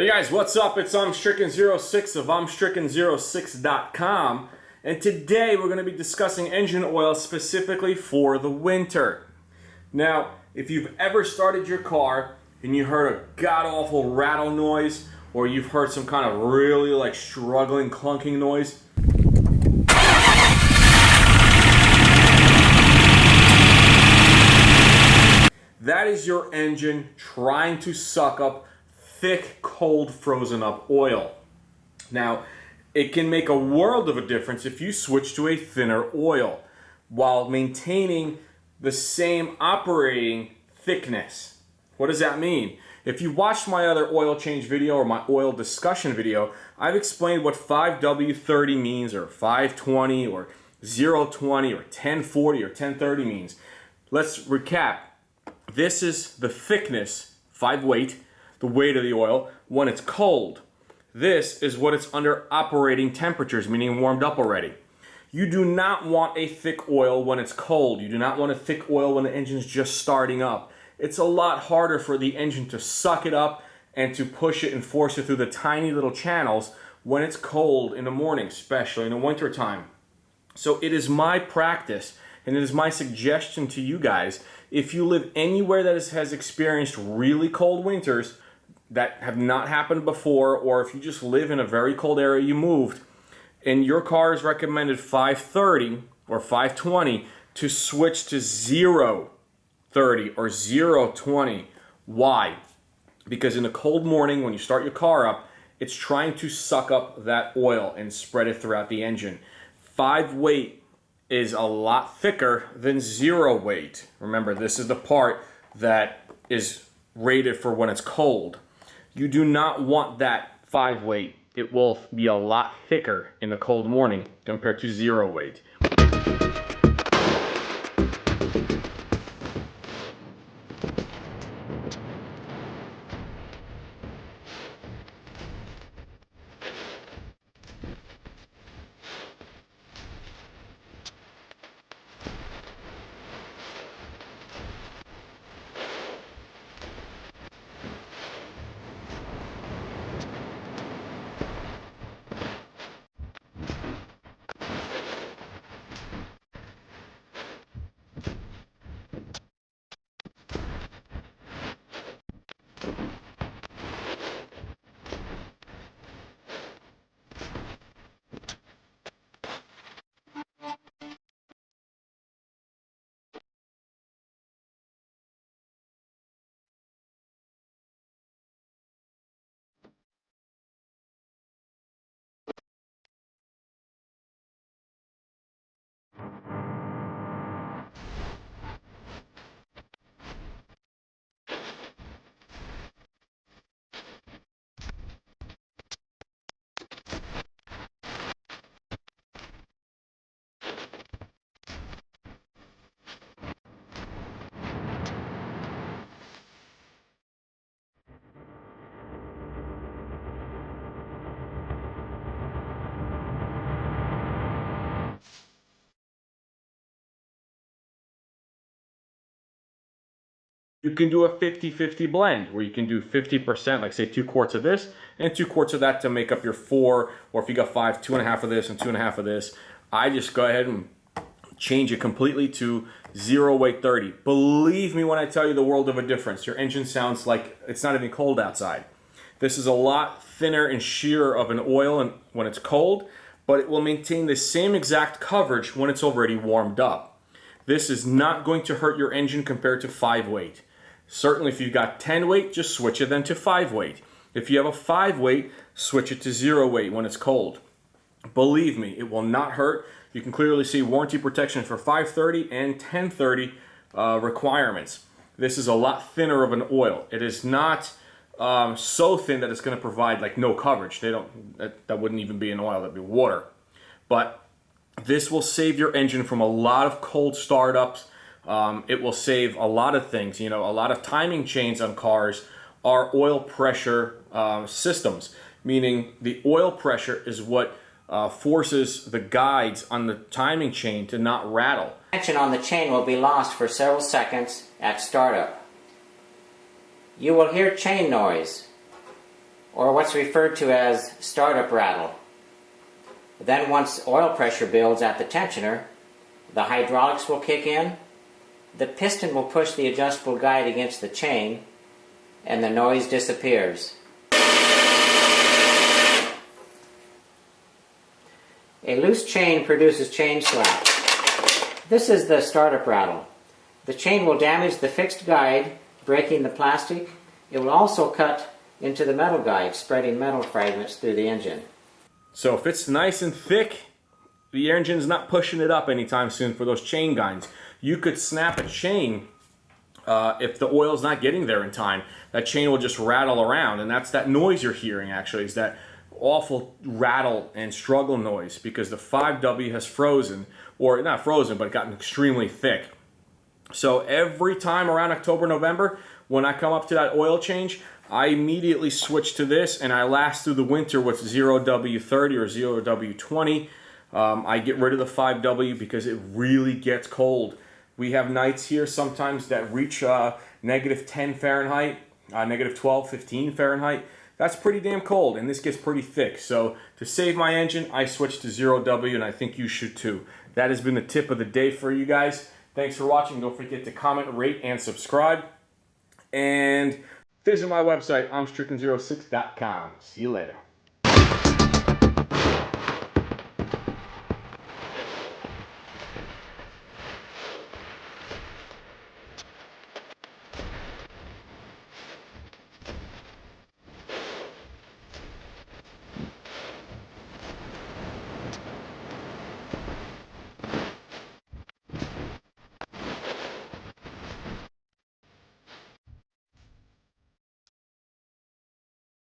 Hey guys, what's up? It's Stricken06 of Stricken06.com, and today we're going to be discussing engine oil specifically for the winter. Now, if you've ever started your car and you heard a god-awful rattle noise, or you've heard some kind of really struggling clunking noise, that is your engine trying to suck up thick, cold, frozen up oil. Now, it can make a world of a difference if you switch to a thinner oil while maintaining the same operating thickness. What does that mean? If you watched my other oil change video or my oil discussion video, I've explained what 5W30 means, or 520, or 020, or 1040, or 1030 means. Let's recap. This is the thickness, 5 weight, the weight of the oil, when it's cold. This is what it's under operating temperatures, meaning warmed up already. You do not want a thick oil when it's cold. You do not want a thick oil when the engine's just starting up. It's a lot harder for the engine to suck it up and to push it and force it through the tiny little channels when it's cold in the morning, especially in the winter time. So it is my practice, and it is my suggestion to you guys, if you live anywhere that has experienced really cold winters that have not happened before, or if you just live in a very cold area you moved, and your car is recommended 530 or 520, to switch to 030 or 020. Why? Because in a cold morning when you start your car up, it's trying to suck up that oil and spread it throughout the engine. 5 weight is a lot thicker than 0 weight. Remember, this is the part that is rated for when it's cold. You do not want that 5 weight. It will be a lot thicker in the cold morning compared to 0 weight. You can do a 50-50 blend where you can do 50%, like say 2 quarts of this and 2 quarts of that to make up your 4, or if you got 5, 2.5 of this and 2.5 of this. I just go ahead and change it completely to 0 weight 30. Believe me when I tell you the world of a difference. Your engine sounds like it's not even cold outside. This is a lot thinner and sheerer of an oil when it's cold, but it will maintain the same exact coverage when it's already warmed up. This is not going to hurt your engine compared to 5 weight. Certainly if you've got 10 weight, just switch it then to 5 weight. If you have a 5 weight, switch it to 0 weight when it's cold. Believe me, it will not hurt. You can clearly see warranty protection for 530 and 1030 requirements. This is a lot thinner of an oil. It is not so thin that it's going to provide no coverage. That wouldn't even be an oil, that'd be water. But this will save your engine from a lot of cold startups. It will save a lot of things. You know, a lot of timing chains on cars are oil pressure systems, meaning the oil pressure is what forces the guides on the timing chain to not rattle. Tension on the chain will be lost for several seconds at startup. You will hear chain noise. or what's referred to as startup rattle. Then once oil pressure builds at the tensioner, the hydraulics will kick in, the piston will push the adjustable guide against the chain, and the noise disappears. A loose chain produces chain slap. This is the startup rattle. The chain will damage the fixed guide, breaking the plastic. It will also cut into the metal guide, spreading metal fragments through the engine. So if it's nice and thick, the engine's not pushing it up anytime soon for those chain guides. You could snap a chain if the oil's not getting there in time. That chain will just rattle around, and that's that noise you're hearing actually, is that awful rattle and struggle noise because the 5W has frozen, or not frozen, but gotten extremely thick. So every time around October, November, when I come up to that oil change, I immediately switch to this, and I last through the winter with 0W30 or 0W20. I get rid of the 5W because it really gets cold. We have nights here sometimes that reach -10 Fahrenheit, -12, 15 Fahrenheit. That's pretty damn cold, and this gets pretty thick. So to save my engine, I switched to 0W, and I think you should too. That has been the tip of the day for you guys. Thanks for watching. Don't forget to comment, rate, and subscribe. And visit my website, armstricken06.com. See you later.